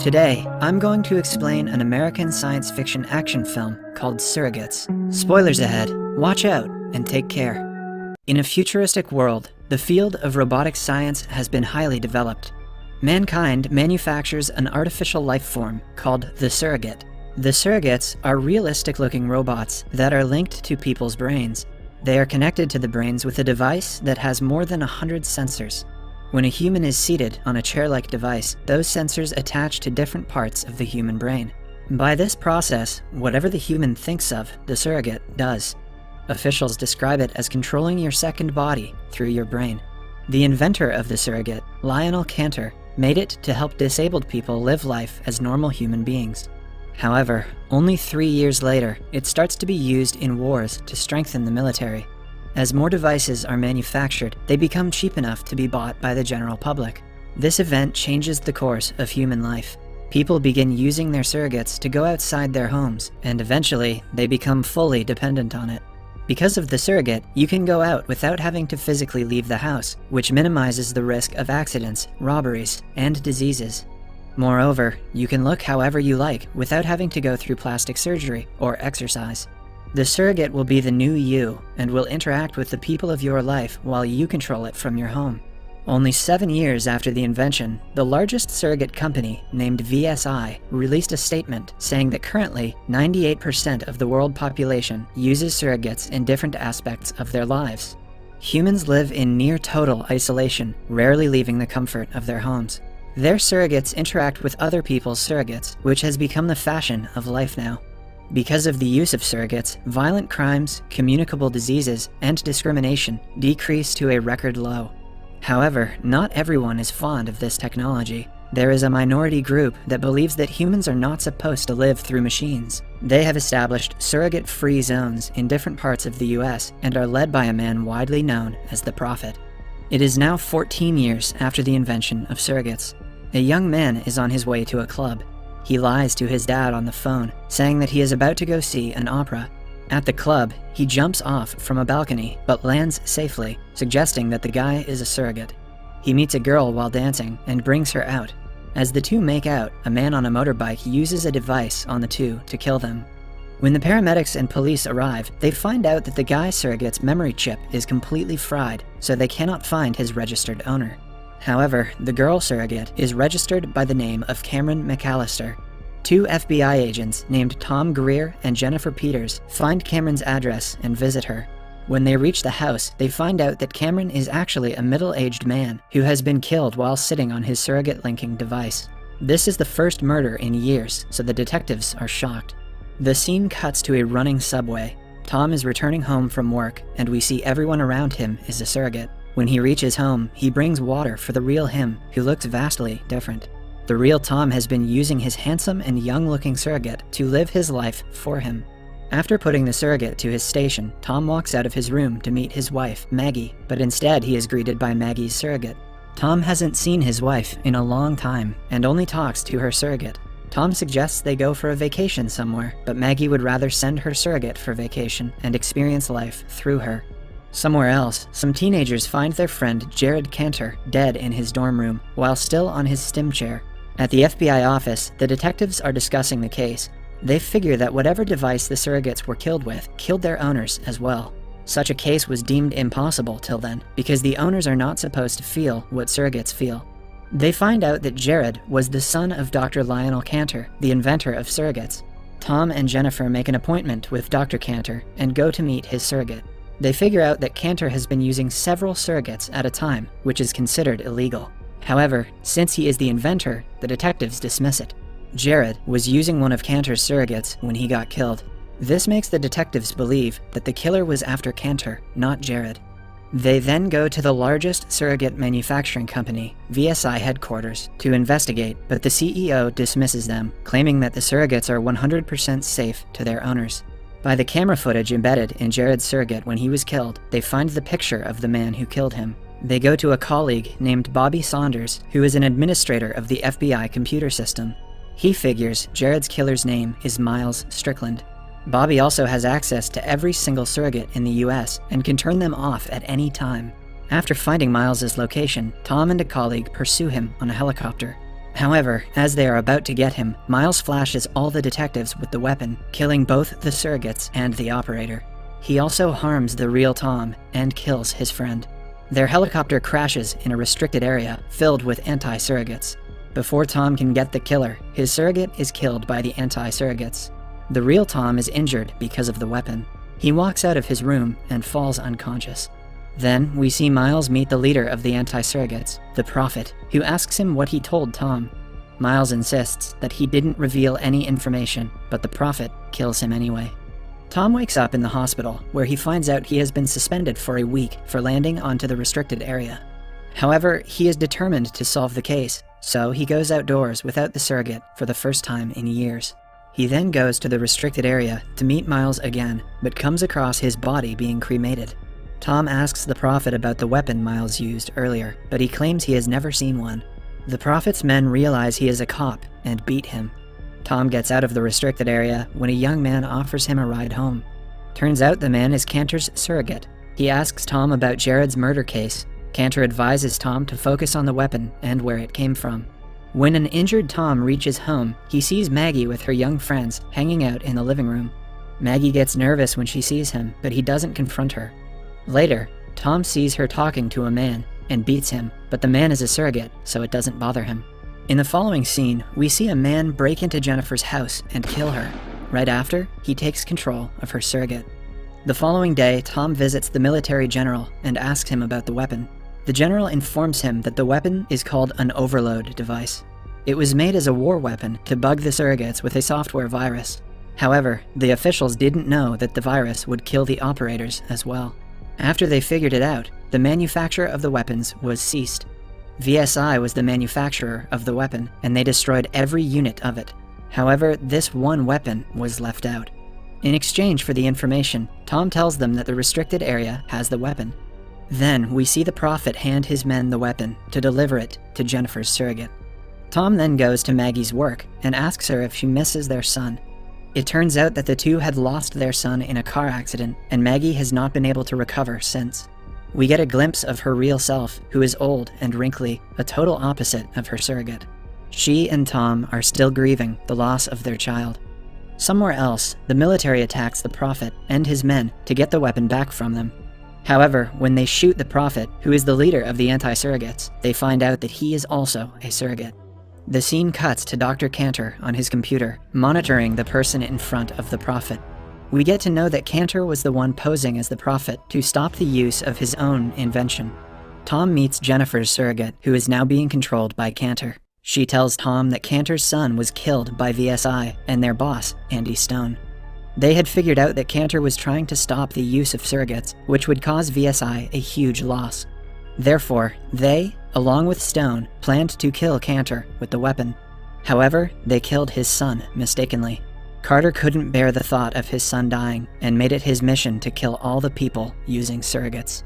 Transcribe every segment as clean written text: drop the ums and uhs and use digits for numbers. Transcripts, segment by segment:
Today, I'm going to explain an American science fiction action film called Surrogates. Spoilers ahead, watch out, and take care. In a futuristic world, the field of robotic science has been highly developed. Mankind manufactures an artificial life form called the surrogate. The surrogates are realistic-looking robots that are linked to people's brains. They are connected to the brains with a device that has more than 100 sensors. When a human is seated on a chair-like device, those sensors attach to different parts of the human brain. By this process, whatever the human thinks of, the surrogate does. Officials describe it as controlling your second body through your brain. The inventor of the surrogate, Lionel Cantor, made it to help disabled people live life as normal human beings. However, only 3 years later, it starts to be used in wars to strengthen the military. As more devices are manufactured, they become cheap enough to be bought by the general public. This event changes the course of human life. People begin using their surrogates to go outside their homes, and eventually, they become fully dependent on it. Because of the surrogate, you can go out without having to physically leave the house, which minimizes the risk of accidents, robberies, and diseases. Moreover, you can look however you like without having to go through plastic surgery or exercise. The surrogate will be the new you and will interact with the people of your life while you control it from your home. Only 7 years after the invention, the largest surrogate company, named VSI, released a statement saying that currently 98% of the world population uses surrogates in different aspects of their lives. Humans live in near total isolation, rarely leaving the comfort of their homes. Their surrogates interact with other people's surrogates, which has become the fashion of life now. Because of the use of surrogates, violent crimes, communicable diseases, and discrimination decrease to a record low. However, not everyone is fond of this technology. There is a minority group that believes that humans are not supposed to live through machines. They have established surrogate-free zones in different parts of the US and are led by a man widely known as the Prophet. It is now 14 years after the invention of surrogates. A young man is on his way to a club. He lies to his dad on the phone, saying that he is about to go see an opera. At the club, he jumps off from a balcony, but lands safely, suggesting that the guy is a surrogate. He meets a girl while dancing and brings her out. As the two make out, a man on a motorbike uses a device on the two to kill them. When the paramedics and police arrive, they find out that the guy surrogate's memory chip is completely fried, so they cannot find his registered owner. However, the girl surrogate is registered by the name of Cameron McAllister. 2 FBI agents named Tom Greer and Jennifer Peters find Cameron's address and visit her. When they reach the house, they find out that Cameron is actually a middle-aged man who has been killed while sitting on his surrogate linking device. This is the first murder in years, so the detectives are shocked. The scene cuts to a running subway. Tom is returning home from work, and we see everyone around him is a surrogate. When he reaches home, he brings water for the real him, who looks vastly different. The real Tom has been using his handsome and young-looking surrogate to live his life for him. After putting the surrogate to his station, Tom walks out of his room to meet his wife, Maggie, but instead he is greeted by Maggie's surrogate. Tom hasn't seen his wife in a long time and only talks to her surrogate. Tom suggests they go for a vacation somewhere, but Maggie would rather send her surrogate for vacation and experience life through her. Somewhere else, some teenagers find their friend Jared Cantor dead in his dorm room while still on his stim chair. At the FBI office, the detectives are discussing the case. They figure that whatever device the surrogates were killed with killed their owners as well. Such a case was deemed impossible till then, because the owners are not supposed to feel what surrogates feel. They find out that Jared was the son of Dr. Lionel Cantor, the inventor of surrogates. Tom and Jennifer make an appointment with Dr. Cantor and go to meet his surrogate. They figure out that Cantor has been using several surrogates at a time, which is considered illegal. However, since he is the inventor, the detectives dismiss it. Jared was using one of Cantor's surrogates when he got killed. This makes the detectives believe that the killer was after Cantor, not Jared. They then go to the largest surrogate manufacturing company, VSI headquarters, to investigate, but the CEO dismisses them, claiming that the surrogates are 100% safe to their owners. By the camera footage embedded in Jared's surrogate when he was killed, they find the picture of the man who killed him. They go to a colleague named Bobby Saunders, who is an administrator of the FBI computer system. He figures Jared's killer's name is Miles Strickland. Bobby also has access to every single surrogate in the US and can turn them off at any time. After finding Miles's location, Tom and a colleague pursue him on a helicopter. However, as they are about to get him, Miles flashes all the detectives with the weapon, killing both the surrogates and the operator. He also harms the real Tom and kills his friend. Their helicopter crashes in a restricted area filled with anti-surrogates. Before Tom can get the killer, his surrogate is killed by the anti-surrogates. The real Tom is injured because of the weapon. He walks out of his room and falls unconscious. Then, we see Miles meet the leader of the anti-surrogates, the Prophet, who asks him what he told Tom. Miles insists that he didn't reveal any information, but the Prophet kills him anyway. Tom wakes up in the hospital, where he finds out he has been suspended for a week for landing onto the restricted area. However, he is determined to solve the case, so he goes outdoors without the surrogate for the first time in years. He then goes to the restricted area to meet Miles again, but comes across his body being cremated. Tom asks the Prophet about the weapon Miles used earlier, but he claims he has never seen one. The Prophet's men realize he is a cop and beat him. Tom gets out of the restricted area when a young man offers him a ride home. Turns out the man is Cantor's surrogate. He asks Tom about Jared's murder case. Cantor advises Tom to focus on the weapon and where it came from. When an injured Tom reaches home, he sees Maggie with her young friends hanging out in the living room. Maggie gets nervous when she sees him, but he doesn't confront her. Later, Tom sees her talking to a man and beats him, but the man is a surrogate, so it doesn't bother him. In the following scene, we see a man break into Jennifer's house and kill her. Right after, he takes control of her surrogate. The following day, Tom visits the military general and asks him about the weapon. The general informs him that the weapon is called an overload device. It was made as a war weapon to bug the surrogates with a software virus. However, the officials didn't know that the virus would kill the operators as well. After they figured it out, the manufacture of the weapons was ceased. VSI was the manufacturer of the weapon, and they destroyed every unit of it. However, this one weapon was left out. In exchange for the information, Tom tells them that the restricted area has the weapon. Then, we see the Prophet hand his men the weapon to deliver it to Jennifer's surrogate. Tom then goes to Maggie's work and asks her if she misses their son. It turns out that the two had lost their son in a car accident, and Maggie has not been able to recover since. We get a glimpse of her real self, who is old and wrinkly, a total opposite of her surrogate. She and Tom are still grieving the loss of their child. Somewhere else, the military attacks the Prophet and his men to get the weapon back from them. However, when they shoot the Prophet, who is the leader of the anti-surrogates, they find out that he is also a surrogate. The scene cuts to Dr. Cantor on his computer, monitoring the person in front of the Prophet. We get to know that Cantor was the one posing as the Prophet to stop the use of his own invention. Tom meets Jennifer's surrogate, who is now being controlled by Cantor. She tells Tom that Cantor's son was killed by VSI and their boss, Andy Stone. They had figured out that Cantor was trying to stop the use of surrogates, which would cause VSI a huge loss. Therefore, they, along with Stone, planned to kill Cantor with the weapon. However, they killed his son mistakenly. Carter couldn't bear the thought of his son dying and made it his mission to kill all the people using surrogates.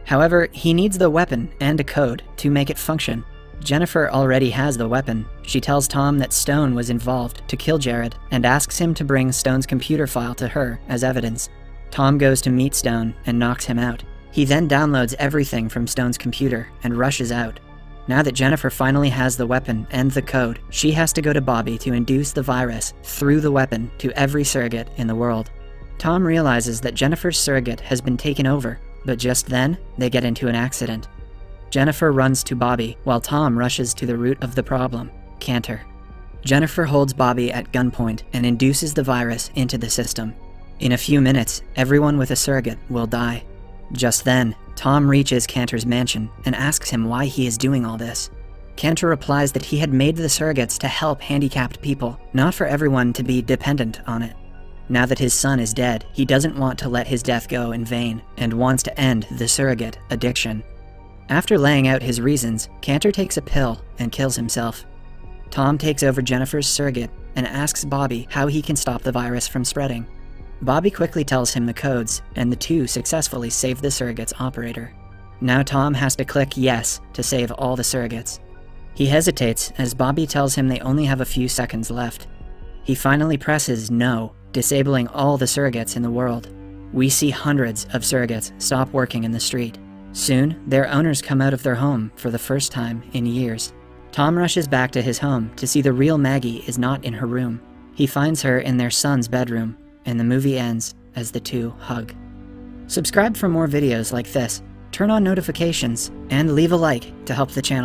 However, he needs the weapon and a code to make it function. Jennifer already has the weapon. She tells Tom that Stone was involved to kill Jared and asks him to bring Stone's computer file to her as evidence. Tom goes to meet Stone and knocks him out. He then downloads everything from Stone's computer and rushes out. Now that Jennifer finally has the weapon and the code, she has to go to Bobby to induce the virus through the weapon to every surrogate in the world. Tom realizes that Jennifer's surrogate has been taken over, but just then, they get into an accident. Jennifer runs to Bobby while Tom rushes to the root of the problem, Cantor. Jennifer holds Bobby at gunpoint and induces the virus into the system. In a few minutes, everyone with a surrogate will die. Just then, Tom reaches Cantor's mansion and asks him why he is doing all this. Cantor replies that he had made the surrogates to help handicapped people, not for everyone to be dependent on it. Now that his son is dead, he doesn't want to let his death go in vain and wants to end the surrogate addiction. After laying out his reasons, Cantor takes a pill and kills himself. Tom takes over Jennifer's surrogate and asks Bobby how he can stop the virus from spreading. Bobby quickly tells him the codes, and the two successfully save the surrogate's operator. Now Tom has to click yes to save all the surrogates. He hesitates as Bobby tells him they only have a few seconds left. He finally presses no, disabling all the surrogates in the world. We see hundreds of surrogates stop working in the street. Soon, their owners come out of their home for the first time in years. Tom rushes back to his home to see the real Maggie is not in her room. He finds her in their son's bedroom, and the movie ends as the two hug. Subscribe for more videos like this, turn on notifications, and leave a like to help the channel.